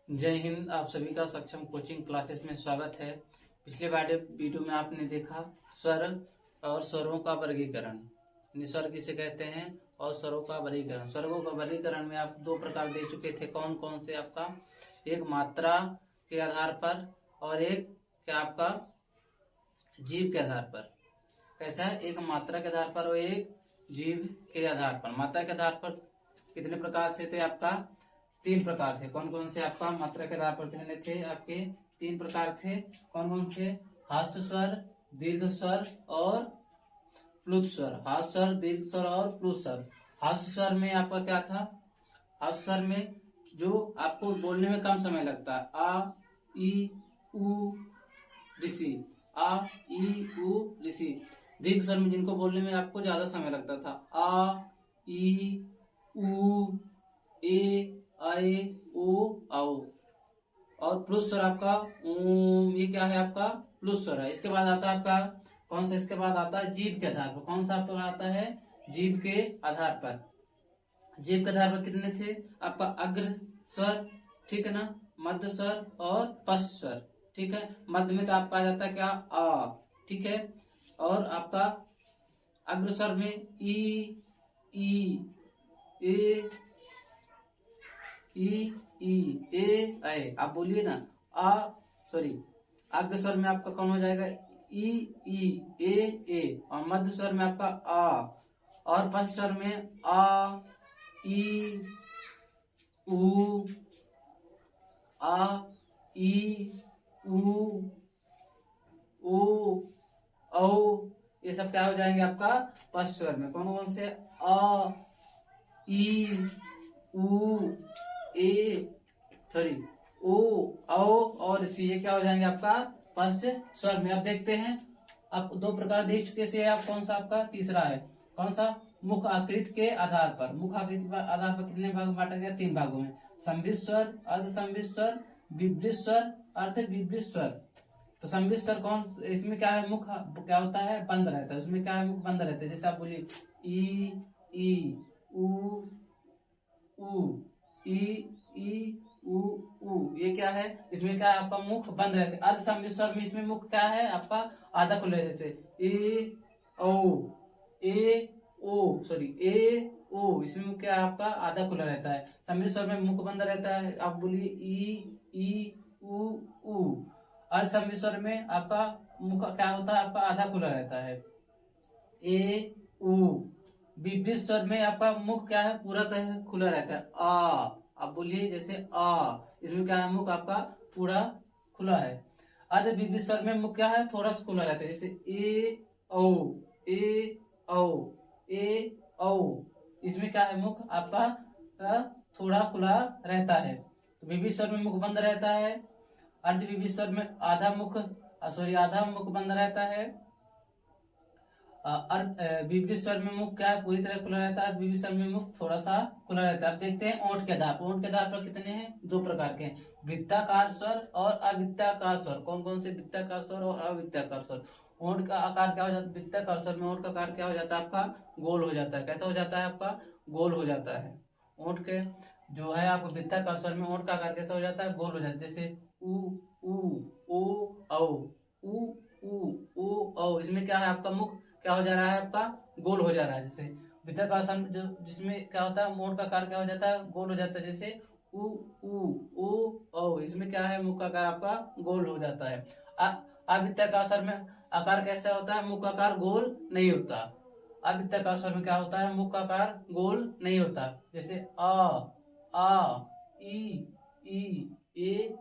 जय हिंद। आप सभी का सक्षम कोचिंग क्लासेस में स्वागत है। पिछले वीडियो में आपने देखा स्वर और स्वरों का वर्गीकरण, स्वर किसे कहते हैं और स्वरों का वर्गीकरण। स्वरों का वर्गीकरण में आप दो प्रकार दे चुके थे, कौन कौन से आपका, एक मात्रा के आधार पर और एक क्या आपका जीव के आधार पर। कैसा है, एक मात्रा के आधार पर और एक जीव के आधार पर। मात्रा के आधार पर कितने प्रकार से थे आपका, तीन प्रकार से। कौन कौन से आपका मात्रा के आधार पर कितने थे आपके, तीन प्रकार थे। कौन कौन से, हास्य स्वर, दीर्घ स्वर और प्लुत स्वर। हास्य स्वर, दीर्घ स्वर और प्लुत स्वर। हास्य स्वर में आपका क्या था, हास्य स्वर में जो आपको बोलने में कम समय लगता है, आ ई उ ऋषि, आ ई उ ऋषि। दीर्घ स्वर में जिनको बोलने में आपको ज्यादा समय लगता था, आ ई उ ए आए ओ आओ। और प्लुत स्वर आपका ओम, ये क्या है आपका प्लुत स्वर है। इसके बाद आता है आपका कौन सा, इसके बाद आता है जीव के आधार पर। कौन सा आपका आता है, जीव के आधार पर। जीव के आधार पर कितने थे आपका, अग्र स्वर, ठीक है ना, मध्य स्वर और पश्च स्वर, ठीक है। मध्य में तो आपका आ जाता है क्या, आ, ठीक है। और आपका अग्र स्वर में ई ए ए। आप बोलिए ना, आ सॉरी, अग्र स्वर में आपका कौन हो जाएगा, ई ए। और मध्य स्वर में आपका आ, और पश्च स्वर में आ ई उ आ ई उ ओ औ। ये सब क्या हो जाएंगे आपका पश्च स्वर में। कौन कौन से, आ ई उ ए सॉरी ओ औ और सी, ये क्या हो जाएंगे आपका फर्स्ट स्वर में। अब देखते हैं, आप दो प्रकार देख चुके से, आप कौन सा आपका तीसरा है, कौन सा, मुख आकृति के आधार पर। मुख आकृति के आधार पर कितने भाग में बांटा गया, तीन भागों में, संबित स्वर, अर्ध संबित स्वर, विवृत स्वर, अर्ध विवृत स्वर। तो संबित स्वर कौन, इसमें क्या है, मुख क्या होता है, बंद रहता है। उसमें क्या है, मुख बंद रहता है। जैसे आप बोलिए ई उ ई उ, ये क्या है, इसमें क्या है आपका मुख बंद रहते हैं। अर्ध संबित स्वर में इसमें मुख क्या है आपका आधा खुला है। जैसे ए ओ, इसमें मुख क्या है आपका आधा खुला रहता है। संबित स्वर में मुख बंद रहता है। आप बोलिए ई उ। अर्ध संबित स्वर में आपका मुख क्या होता है आपका आधा खुला रहता है, ए उ। विवृत स्वर में आपका मुख क्या है, पूरा तरह खुला रहता है, आ। आप बोलिए जैसे आ, इसमें क्या है, मुख आपका पूरा खुला है। अर्ध विवृत स्वर में मुख क्या है, थोड़ा सा खुला रहता है। जैसे ए औ, इसमें क्या है, मुख आपका थोड़ा खुला रहता है। तो विवृत स्वर में मुख बंद रहता है। अर्ध विवृत स्वर में आधा मुख बंद रहता है। विवृत स्वर में मुख क्या है, पूरी तरह खुला रहता है। विवृत स्वर में मुख थोड़ा सा खुला रहता है। अब देखते हैं ओंठ के आधार पर। ओंठ के आधार पर कितने हैं, दो प्रकार के हैं, वृत्ताकार स्वर और अवृत्ताकार स्वर। कौन कौन से, वृत्ताकार स्वर और अवृत्ताकार स्वर। ओंठ का आकार क्या हो जाता है, वृत्ताकार स्वर में ओंठ का आकार क्या हो जाता है आपका, गोल हो जाता है। कैसा हो जाता है आपका, गोल हो जाता है। ओंठ के जो है आपको वृत्ताकार स्वर में ओंठ का आकार कैसा हो जाता है, गोल हो जाता है। जैसे ओ, इसमें क्या है आपका मुख क्या हो जा रहा है आपका, गोल हो जा रहा है। जैसे वृत्ताकार स्वर जो जिसमें क्या होता है, मोड़ का आकार क्या हो जाता है, गोल हो जाता है। जैसे ओ, इसमें क्या है, मुख का आकार आपका गोल हो जाता है। अवृत्ताकार स्वर में आकार कैसा होता है, मुख का आकार गोल नहीं होता। अवृत्ताकार स्वर में क्या होता है, मुख का आकार गोल नहीं होता। जैसे आ ई ए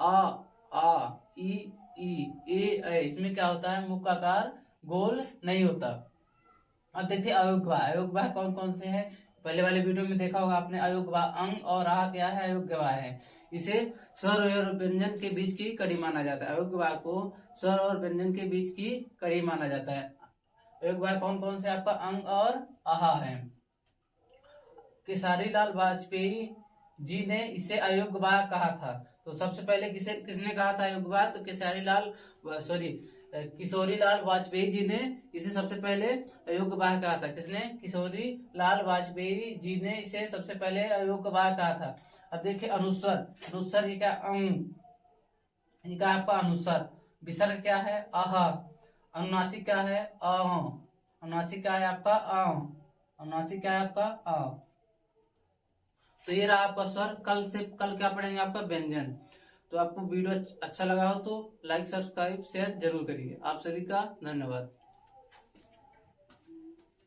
आ ए, इसमें क्या होता है, मुख का आकार गोल नहीं होता। अब देखिए अयोग्यवाह। अयोग्यवाह कौन कौन से हैं, पहले वाले वीडियो में देखा होगा आपने। अयोग्यवाह अंग और आ क्या है, अयोग्यवाह है। इसे स्वर और व्यंजन के बीच की कड़ी माना जाता है। अयोग्यवाह को स्वर और व्यंजन के बीच की कड़ी माना जाता है। अयोग्यवाह कौन कौन से आपका, अंग और आहा है। केसारी लाल वाजपेयी जी ने इसे अयोग्यवाह कहा था। तो सबसे पहले किसने कहा था अयोग्यवाह, तो केसारी लाल किशोरी लाल वाजपेयी जी ने इसे सबसे पहले अयोग्यवाह कहा था। किसने? किशोरी लाल वाजपेयी जी ने इसे सबसे पहले अयोग्यवाह कहा था। अब देखिए अनुस्वर, अनुस्वर ये क्या? ये क्या आपका अनुस्वर। विसर्ग क्या है? अह। अनुनासिक क्या है? अह। अनुनासिक क्या है आपका? अ। अनुनासिक क्या है आपका? अ। तो ये रहा आपका स्वर। कल क्या पढ़ेंगे? आपका व्यंजन। तो आपको वीडियो अच्छा लगा हो तो लाइक, सब्सक्राइब, शेयर जरूर करिए। आप सभी का धन्यवाद।